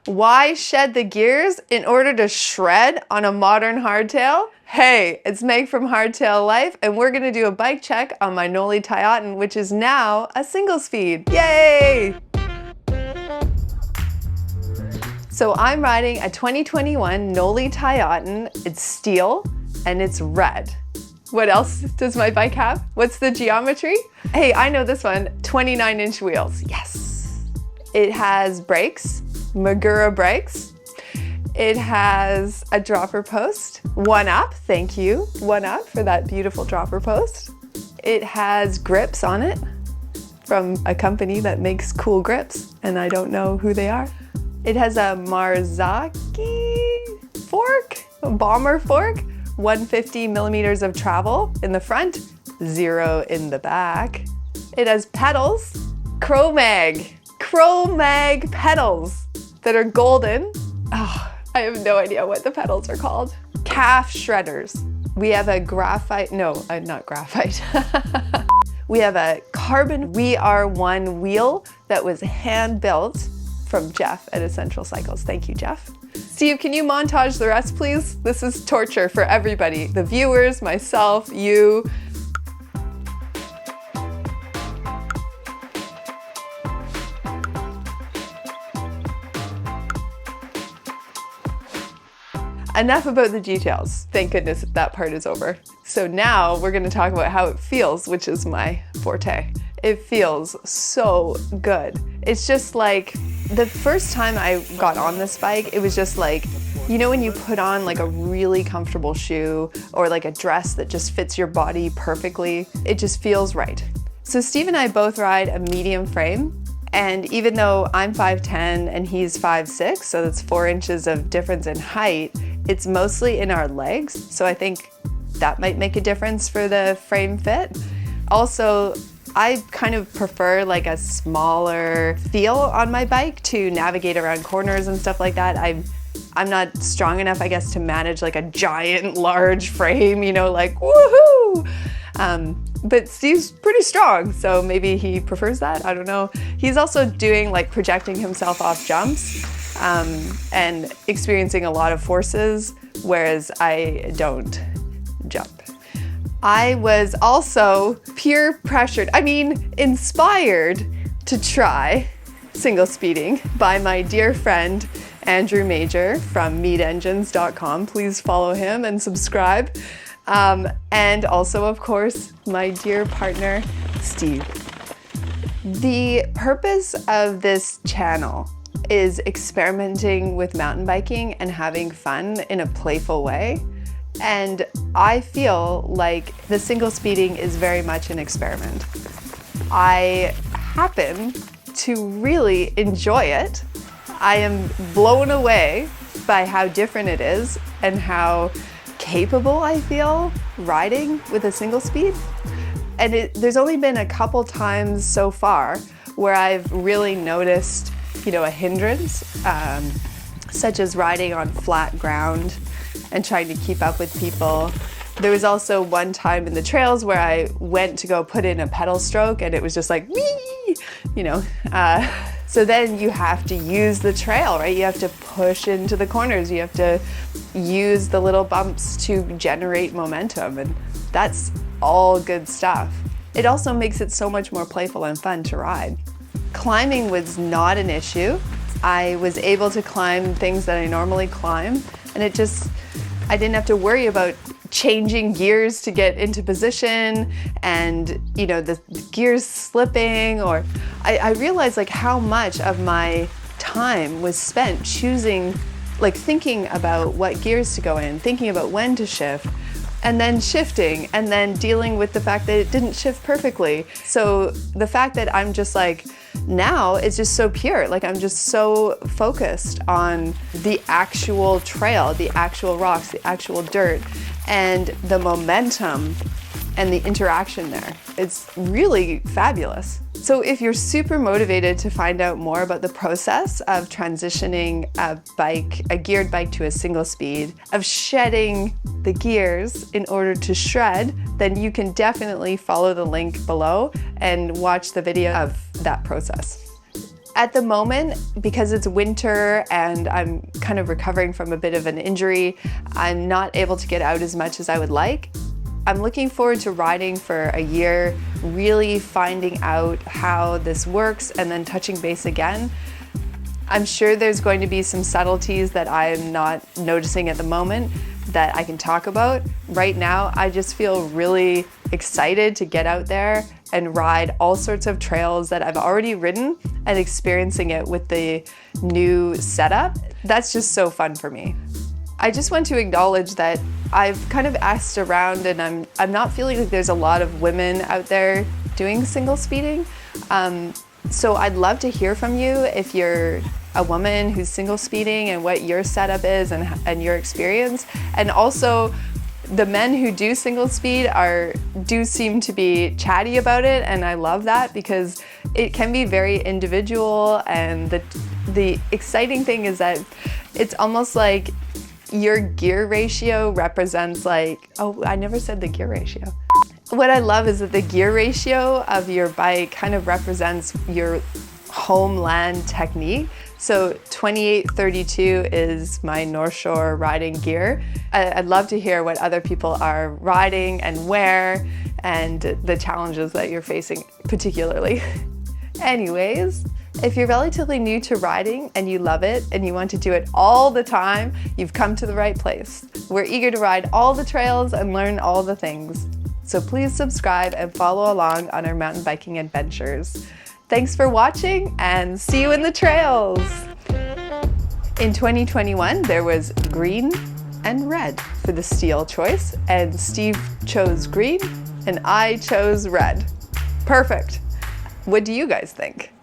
Why shed the gears in order to shred on a modern hardtail? Hey, it's Meg from Hardtail Life, and we're gonna do a bike check on my Knolly Tyaughton, which is now a single speed. Yay! So I'm riding a 2021 Knolly Tyaughton. It's steel and it's red. What else does my bike have? What's the geometry? Hey, I know this one, 29-inch wheels, yes. It has brakes, Magura brakes. It has a dropper post, one up, thank you, one up for that beautiful dropper post. It has grips on it from a company that makes cool grips, and I don't know who they are. It has a Marzocchi fork, a bomber fork, 150 millimeters of travel in the front, 0 in the back. It has pedals, Cro-Mag pedals that are golden. Oh, I have no idea what the pedals are called. Calf shredders. We have a graphite, no, not graphite. We have a carbon VR1 wheel that was hand built from Jeff at Essential Cycles. Thank you, Jeff. Steve, can you montage the rest, please? This is torture for everybody. The viewers, myself, you. Enough about the details. Thank goodness that part is over. So now we're gonna talk about how it feels, which is my forte. It feels so good. It's just like, the first time I got on this bike, it was just like, you know when you put on like a really comfortable shoe or like a dress that just fits your body perfectly, it just feels right. So Steve and I both ride a medium frame, and even though I'm 5'10" and he's 5'6", so that's 4 inches of difference in height, it's mostly in our legs, so I think that might make a difference for the frame fit. Also, I kind of prefer like a smaller feel on my bike to navigate around corners and stuff like that. I'm not strong enough, I guess, to manage like a giant, large frame, you know, like woohoo! But Steve's pretty strong, so maybe he prefers that, I don't know. He's also doing like projecting himself off jumps and experiencing a lot of forces, whereas I don't jump. I was also peer pressured, inspired to try single speeding by my dear friend, Andrew Major from meatengines.com. Please follow him and subscribe. And also, of course, my dear partner, Steve. The purpose of this channel is experimenting with mountain biking and having fun in a playful way. And I feel like the single speeding is very much an experiment. I happen to really enjoy it. I am blown away by how different it is and how capable I feel riding with a single speed. And there's only been a couple times so far where I've really noticed, you know, a hindrance, such as riding on flat ground and trying to keep up with people. There was also one time in the trails where I went to go put in a pedal stroke and it was just like, wee, you know. So then you have to use the trail, right? You have to push into the corners. You have to use the little bumps to generate momentum, and that's all good stuff. It also makes it so much more playful and fun to ride. Climbing was not an issue. I was able to climb things that I normally climb, and I didn't have to worry about changing gears to get into position and, you know, the gears slipping, or I realized like how much of my time was spent choosing, like thinking about what gears to go in, thinking about when to shift, and then shifting, and then dealing with the fact that it didn't shift perfectly. So the fact that I'm just like, now it's just so pure. Like I'm just so focused on the actual trail, the actual rocks, the actual dirt, and the momentum and the interaction there. It's really fabulous. So if you're super motivated to find out more about the process of transitioning a geared bike to a single speed, of shedding the gears in order to shred, then you can definitely follow the link below and watch the video of that process. At the moment, because it's winter and I'm kind of recovering from a bit of an injury, I'm not able to get out as much as I would like. I'm looking forward to riding for a year, really finding out how this works and then touching base again. I'm sure there's going to be some subtleties that I'm not noticing at the moment that I can talk about. Right now, I just feel really excited to get out there and ride all sorts of trails that I've already ridden and experiencing it with the new setup. That's just so fun for me. I just want to acknowledge that I've kind of asked around and I'm not feeling like there's a lot of women out there doing single speeding. So I'd love to hear from you if you're a woman who's single speeding and what your setup is and your experience. And also the men who do single speed do seem to be chatty about it, and I love that because it can be very individual, and the exciting thing is that it's almost like your gear ratio represents I never said the gear ratio. What I love is that the gear ratio of your bike kind of represents your homeland technique. So 2832 is my North Shore riding gear. I'd love to hear what other people are riding and where, and the challenges that you're facing particularly. Anyways, if you're relatively new to riding and you love it and you want to do it all the time, you've come to the right place. We're eager to ride all the trails and learn all the things. So please subscribe and follow along on our mountain biking adventures. Thanks for watching and see you in the trails. In 2021, there was green and red for the Steel choice, and Steve chose green and I chose red. Perfect. What do you guys think?